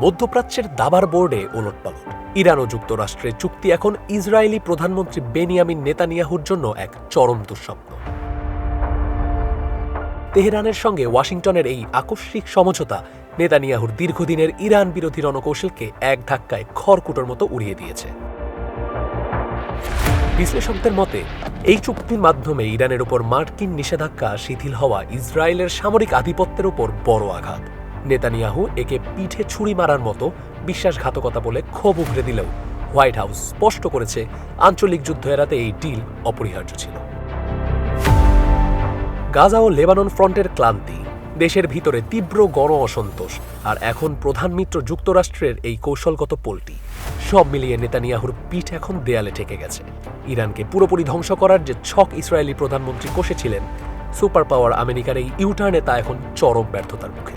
মধ্যপ্রাচ্যের দাবার বোর্ডে ওলটপালট। ইরান ও যুক্তরাষ্ট্রের চুক্তি এখন ইসরায়েলি প্রধানমন্ত্রী বেনিয়ামিন নেতানিয়াহুর জন্য এক চরম দুঃস্বপ্ন। তেহরানের সঙ্গে ওয়াশিংটনের এই আকস্মিক সমঝোতা নেতানিয়াহুর দীর্ঘদিনের ইরান বিরোধী রণকৌশলকে এক ধাক্কায় খড়কুটোর মতো উড়িয়ে দিয়েছে। বিশ্লেষকদের মতে এই চুক্তির মাধ্যমে ইরানের উপর মার্কিন নিষেধাজ্ঞা শিথিল হওয়া ইসরায়েলের সামরিক আধিপত্যের উপর বড় আঘাত। নেতানিয়াহু একে পিঠে ছুরি মারার মতো বিশ্বাসঘাতকতা বলে ক্ষোভ উগরে দিলেও হোয়াইট হাউস স্পষ্ট করেছে আঞ্চলিক যুদ্ধ এড়াতে এই ডিল অপরিহার্য ছিল। গাজা ও লেবানন ফ্রন্টের ক্লান্তি, দেশের ভিতরে তীব্র গণ অসন্তোষ, আর এখন প্রধান মিত্র যুক্তরাষ্ট্রের এই কৌশলগত পল্টি, সব মিলিয়ে নেতানিয়াহুর পিঠ এখন দেয়ালে ঠেকে গেছে। ইরানকে পুরোপুরি ধ্বংস করার যে ছক ইসরায়েলি প্রধানমন্ত্রী কষেছিলেন, সুপার পাওয়ার আমেরিকার এই ইউটার্নে তা এখন চরম ব্যর্থতার মুখে।